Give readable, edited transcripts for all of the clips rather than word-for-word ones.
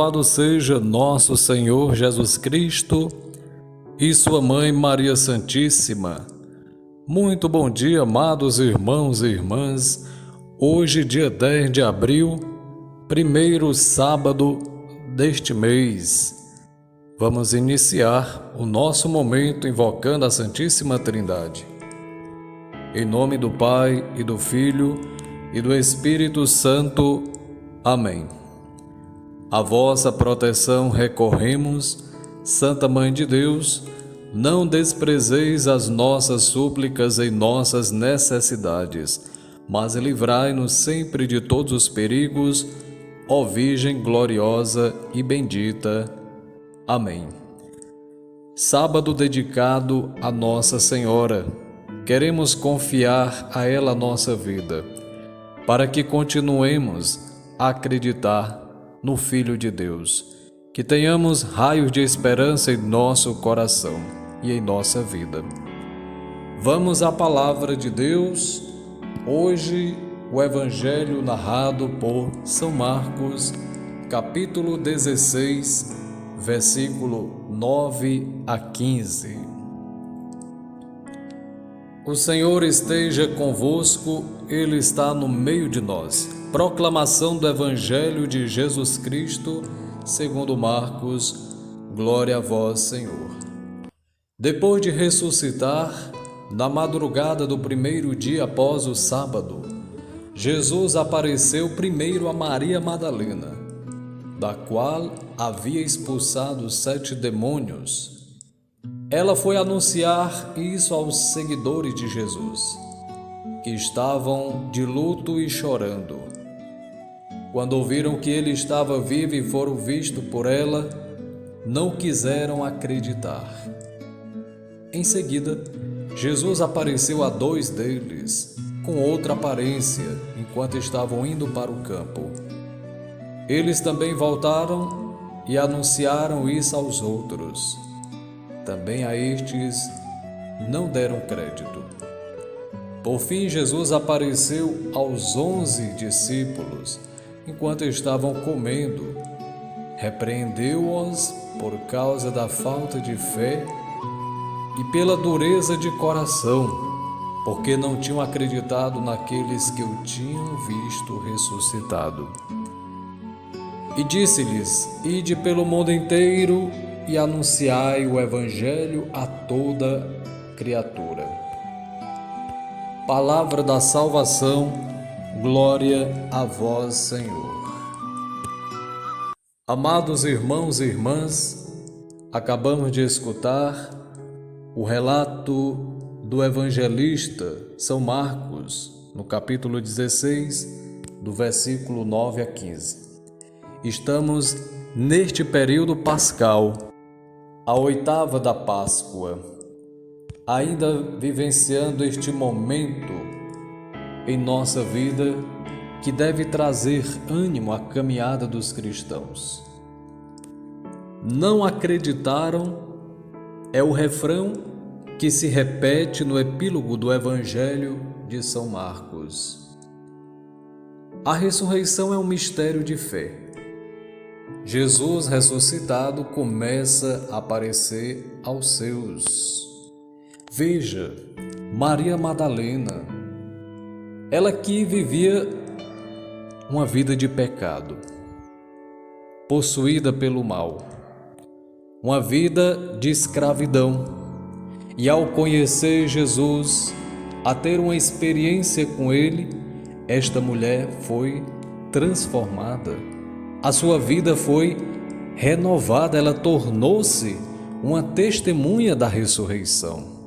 Louvado seja nosso Senhor Jesus Cristo e sua Mãe Maria Santíssima. Muito bom dia, amados irmãos e irmãs. Hoje, dia 10 de abril, primeiro sábado deste mês. Vamos iniciar o nosso momento invocando a Santíssima Trindade. Em nome do Pai, e do Filho, e do Espírito Santo. Amém. A vossa proteção recorremos, Santa Mãe de Deus, não desprezeis as nossas súplicas em nossas necessidades, mas livrai-nos sempre de todos os perigos, ó Virgem gloriosa e bendita. Amém. Sábado dedicado a Nossa Senhora. Queremos confiar a ela a nossa vida, para que continuemos a acreditar no Filho de Deus, que tenhamos raios de esperança em nosso coração e em nossa vida. Vamos à Palavra de Deus. Hoje, o Evangelho narrado por São Marcos, capítulo 16, versículo 9 a 15. O Senhor esteja convosco, Ele está no meio de nós. Proclamação do Evangelho de Jesus Cristo, segundo Marcos. Glória a vós, Senhor. Depois de ressuscitar, na madrugada do primeiro dia após o sábado, Jesus apareceu primeiro a Maria Madalena, da qual havia expulsado 7 demônios. Ela foi anunciar isso aos seguidores de Jesus, que estavam de luto e chorando. Quando ouviram que ele estava vivo e foram vistos por ela, não quiseram acreditar. Em seguida, Jesus apareceu a 2 deles, com outra aparência, enquanto estavam indo para o campo. Eles também voltaram e anunciaram isso aos outros. Também a estes não deram crédito. Por fim, Jesus apareceu aos 11 discípulos, enquanto estavam comendo. Repreendeu-os por causa da falta de fé e pela dureza de coração, porque não tinham acreditado naqueles que o tinham visto ressuscitado. E disse-lhes: Ide pelo mundo inteiro e anunciai o Evangelho a toda criatura. Palavra da salvação, glória a vós, Senhor. Amados irmãos e irmãs, acabamos de escutar o relato do evangelista São Marcos, no capítulo 16, do versículo 9 a 15. Estamos neste período pascal, a 8ª da Páscoa, ainda vivenciando este momento em nossa vida que deve trazer ânimo à caminhada dos cristãos. Não acreditaram é o refrão que se repete no epílogo do Evangelho de São Marcos. A ressurreição é um mistério de fé. Jesus ressuscitado começa a aparecer aos seus. Veja, Maria Madalena, ela que vivia uma vida de pecado, possuída pelo mal, uma vida de escravidão, e ao conhecer Jesus, a ter uma experiência com Ele, esta mulher foi transformada. A sua vida foi renovada, ela tornou-se uma testemunha da ressurreição.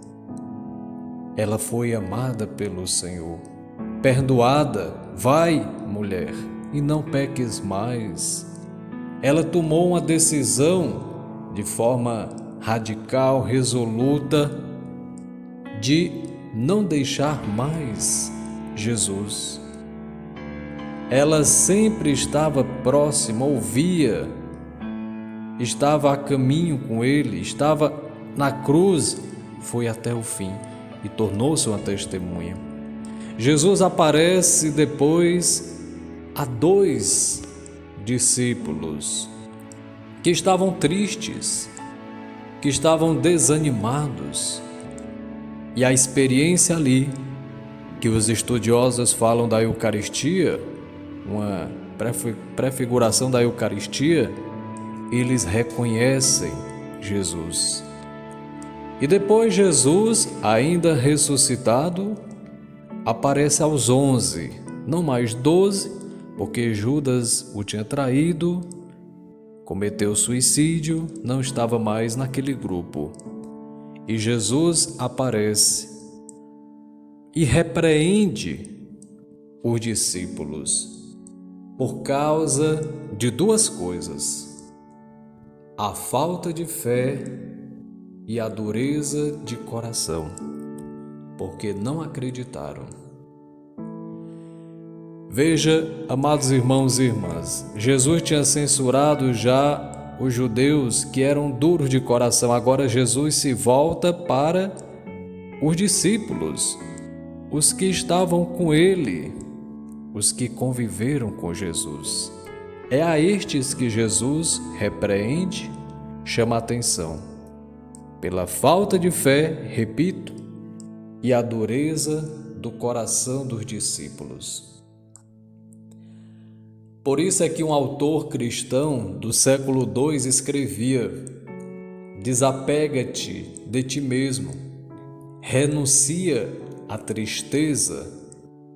Ela foi amada pelo Senhor, perdoada. Vai, mulher, e não peques mais. Ela tomou uma decisão de forma radical, resoluta, de não deixar mais Jesus. Ela sempre estava próxima, ouvia, estava a caminho com Ele, estava na cruz, foi até o fim e tornou-se uma testemunha. Jesus aparece depois a 2 discípulos, que estavam tristes, que estavam desanimados. E a experiência ali, que os estudiosos falam da Eucaristia, uma prefiguração da Eucaristia, eles reconhecem Jesus. E depois Jesus, ainda ressuscitado, aparece aos 11, não mais 12, porque Judas o tinha traído, cometeu suicídio, não estava mais naquele grupo. E Jesus aparece e repreende os discípulos por causa de duas coisas: a falta de fé e a dureza de coração, porque não acreditaram. Veja, amados irmãos e irmãs, Jesus tinha censurado já os judeus que eram duros de coração. Agora Jesus se volta para os discípulos, os que estavam com ele, os que conviveram com Jesus. É a estes que Jesus repreende, chama a atenção, pela falta de fé, repito, e a dureza do coração dos discípulos. Por isso é que um autor cristão do século II escrevia: desapega-te de ti mesmo, renuncia à tristeza,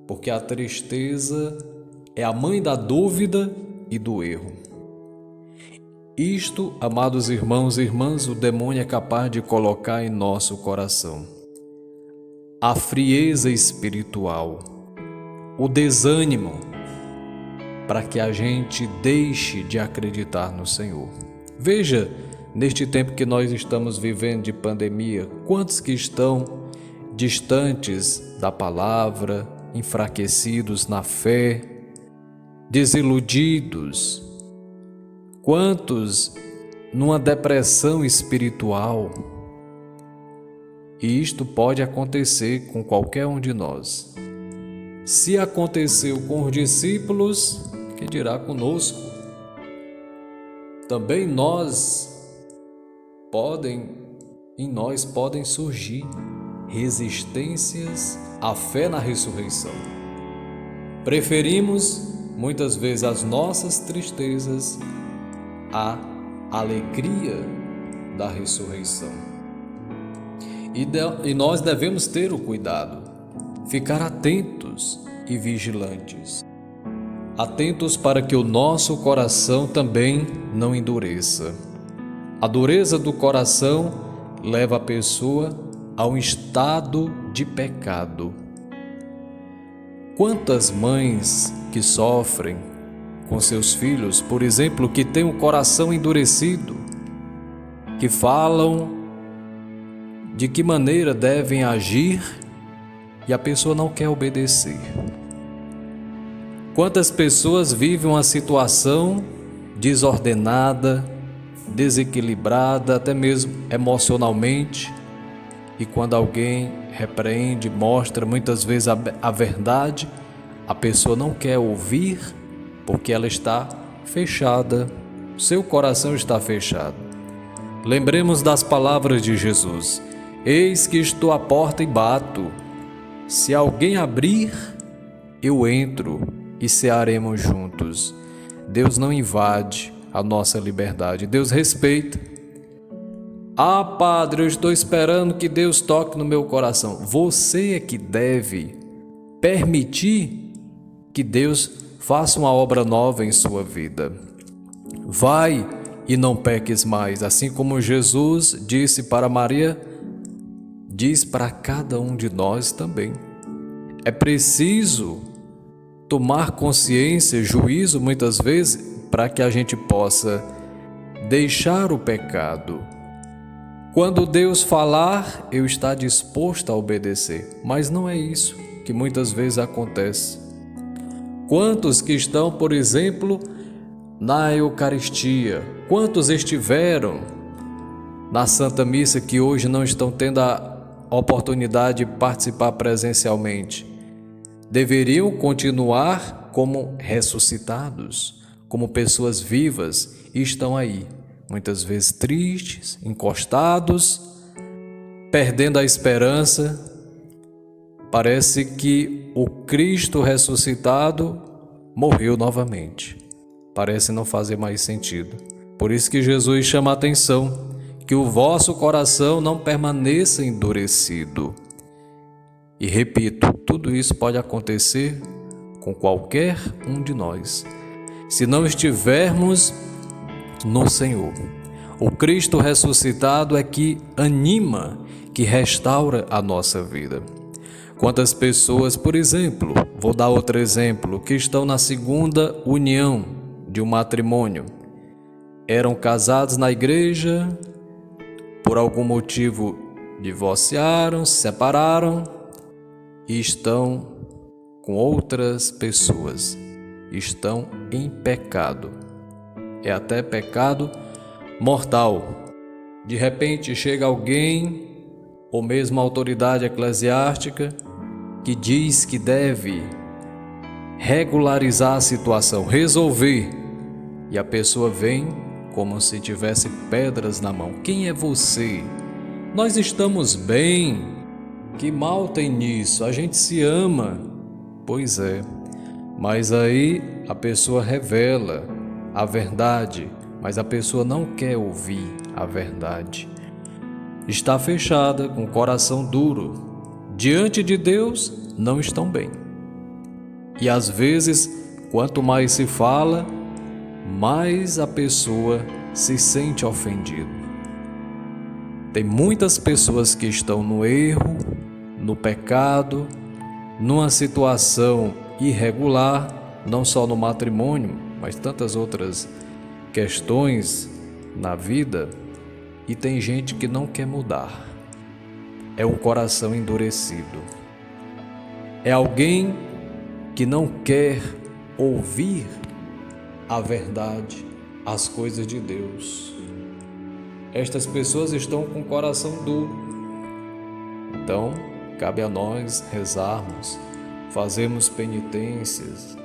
porque a tristeza é a mãe da dúvida e do erro. Isto, amados irmãos e irmãs, o demônio é capaz de colocar em nosso coração. A frieza espiritual, o desânimo, para que a gente deixe de acreditar no Senhor. Veja, neste tempo que nós estamos vivendo de pandemia, quantos que estão distantes da palavra, enfraquecidos na fé, desiludidos, quantos numa depressão espiritual. E isto pode acontecer com qualquer um de nós. Se aconteceu com os discípulos, que dirá conosco? Também em nós podem surgir resistências à fé na ressurreição. Preferimos muitas vezes as nossas tristezas à alegria da ressurreição. E nós devemos ter o cuidado, ficar atentos e vigilantes. Atentos para que o nosso coração também não endureça. A dureza do coração leva a pessoa a um estado de pecado. Quantas mães que sofrem com seus filhos, por exemplo, que têm o coração endurecido, que falam de que maneira devem agir e a pessoa não quer obedecer. Quantas pessoas vivem uma situação desordenada, desequilibrada, até mesmo emocionalmente, e quando alguém repreende, mostra muitas vezes a verdade, a pessoa não quer ouvir porque ela está fechada, seu coração está fechado. Lembremos das palavras de Jesus: eis que estou à porta e bato, se alguém abrir, eu entro e cearemos juntos. Deus não invade a nossa liberdade, Deus respeita. Ah, Padre, eu estou esperando que Deus toque no meu coração. Você é que deve permitir que Deus faça uma obra nova em sua vida. Vai e não peques mais, assim como Jesus disse para Maria, diz para cada um de nós também. É preciso tomar consciência, juízo muitas vezes, para que a gente possa deixar o pecado. Quando Deus falar, eu estou disposto a obedecer, mas não é isso que muitas vezes acontece. Quantos que estão, por exemplo, na Eucaristia, quantos estiveram na Santa Missa que hoje não estão tendo a oportunidade de participar presencialmente? Deveriam continuar como ressuscitados, como pessoas vivas, e estão aí, muitas vezes tristes, encostados, perdendo a esperança. Parece que o Cristo ressuscitado morreu novamente. Parece não fazer mais sentido. Por isso que Jesus chama a atenção, que o vosso coração não permaneça endurecido. E repito, tudo isso pode acontecer com qualquer um de nós, se não estivermos no Senhor. O Cristo ressuscitado é que anima, que restaura a nossa vida. Quantas pessoas, por exemplo, vou dar outro exemplo, que estão na segunda união de um matrimônio, eram casados na igreja, por algum motivo divorciaram, se separaram e estão com outras pessoas, estão em pecado. É até pecado mortal. De repente chega alguém, ou mesmo a autoridade eclesiástica, que diz que deve regularizar a situação, resolver, e a pessoa vem como se tivesse pedras na mão. Quem é você? Nós estamos bem. Que mal tem nisso? A gente se ama. Pois é, mas aí a pessoa revela a verdade, mas a pessoa não quer ouvir a verdade. Está fechada, com o coração duro. Diante de Deus, não estão bem. E às vezes, quanto mais se fala, mais a pessoa se sente ofendida. Tem muitas pessoas que estão no erro, no pecado, numa situação irregular, não só no matrimônio, mas tantas outras questões na vida, e tem gente que não quer mudar. É um coração endurecido. É alguém que não quer ouvir a verdade, as coisas de Deus. Estas pessoas estão com o coração duro. Então, cabe a nós rezarmos, fazermos penitências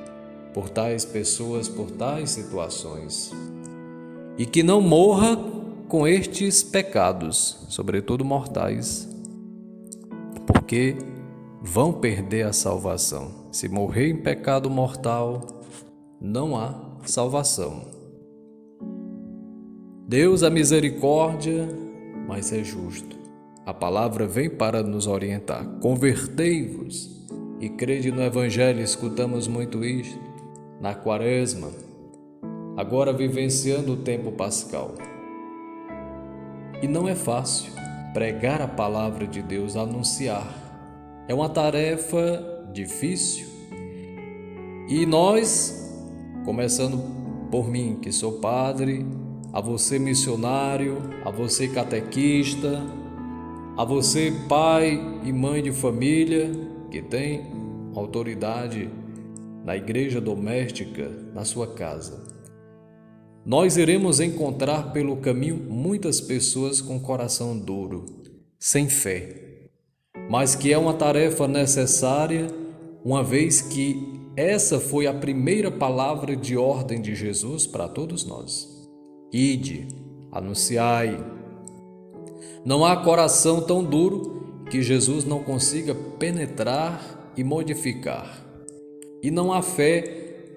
por tais pessoas, por tais situações. E que não morra com estes pecados, sobretudo mortais, porque vão perder a salvação. Se morrer em pecado mortal, não há salvação. Deus é misericórdia, mas é justo. A palavra vem para nos orientar. Convertei-vos e crede no Evangelho. Escutamos muito isto na Quaresma, agora vivenciando o tempo pascal. E não é fácil pregar a palavra de Deus, anunciar. É uma tarefa difícil. E nós, começando por mim, que sou padre, a você missionário, a você catequista, a você pai e mãe de família que tem autoridade na igreja doméstica, na sua casa. Nós iremos encontrar pelo caminho muitas pessoas com coração duro, sem fé, mas que é uma tarefa necessária, uma vez que essa foi a primeira palavra de ordem de Jesus para todos nós. Ide, anunciai. Não há coração tão duro que Jesus não consiga penetrar e modificar. E não há fé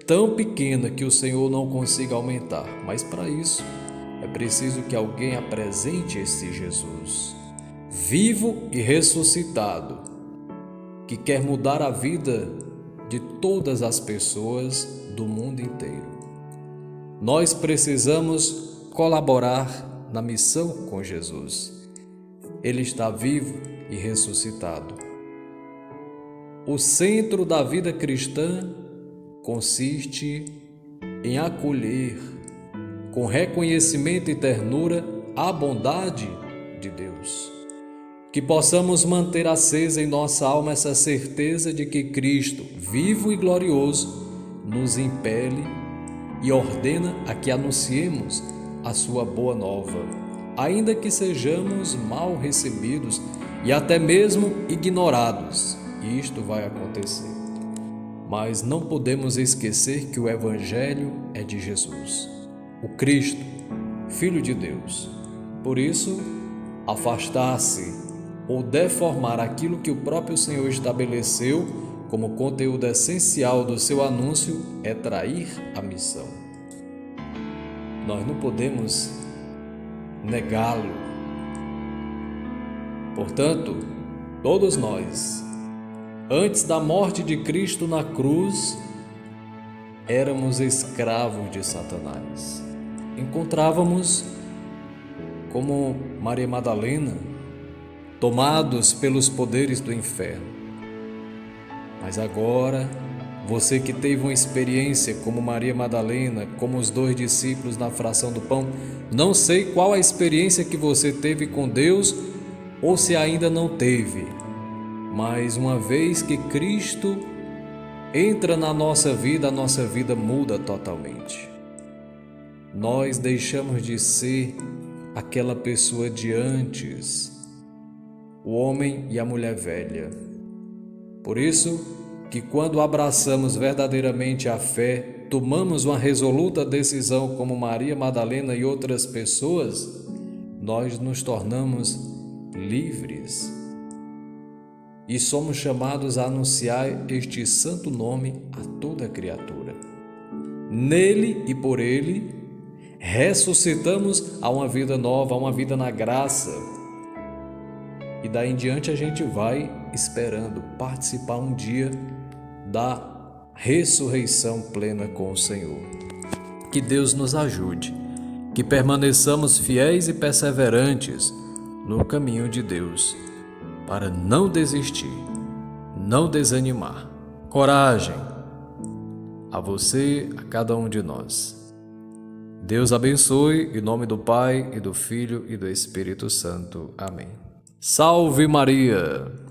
tão pequena que o Senhor não consiga aumentar. Mas para isso é preciso que alguém apresente esse Jesus, vivo e ressuscitado, que quer mudar a vida de todas as pessoas do mundo inteiro. Nós precisamos colaborar na missão com Jesus. Ele está vivo e ressuscitado. O centro da vida cristã consiste em acolher, com reconhecimento e ternura, a bondade de Deus. Que possamos manter acesa em nossa alma essa certeza de que Cristo, vivo e glorioso, nos impele e ordena a que anunciemos a sua boa nova, ainda que sejamos mal recebidos e até mesmo ignorados. Isto vai acontecer. Mas não podemos esquecer que o Evangelho é de Jesus. O Cristo, Filho de Deus. Por isso, afastar-se ou deformar aquilo que o próprio Senhor estabeleceu como conteúdo essencial do seu anúncio é trair a missão. Nós não podemos negá-lo. Portanto, todos nós, antes da morte de Cristo na cruz, éramos escravos de Satanás. Encontrávamos, como Maria Madalena, tomados pelos poderes do inferno. Mas agora, você que teve uma experiência como Maria Madalena, como os 2 discípulos na fração do pão, não sei qual a experiência que você teve com Deus ou se ainda não teve, mas uma vez que Cristo entra na nossa vida, a nossa vida muda totalmente. Nós deixamos de ser aquela pessoa de antes, o homem e a mulher velha. Por isso que quando abraçamos verdadeiramente a fé, tomamos uma resoluta decisão como Maria Madalena e outras pessoas, nós nos tornamos livres e somos chamados a anunciar este santo nome a toda criatura. Nele e por ele, ressuscitamos a uma vida nova, a uma vida na graça. E daí em diante a gente vai esperando participar um dia da ressurreição plena com o Senhor. Que Deus nos ajude, que permaneçamos fiéis e perseverantes no caminho de Deus, para não desistir, não desanimar. Coragem a você, a cada um de nós. Deus abençoe, em nome do Pai, e do Filho, e do Espírito Santo. Amém. Salve Maria!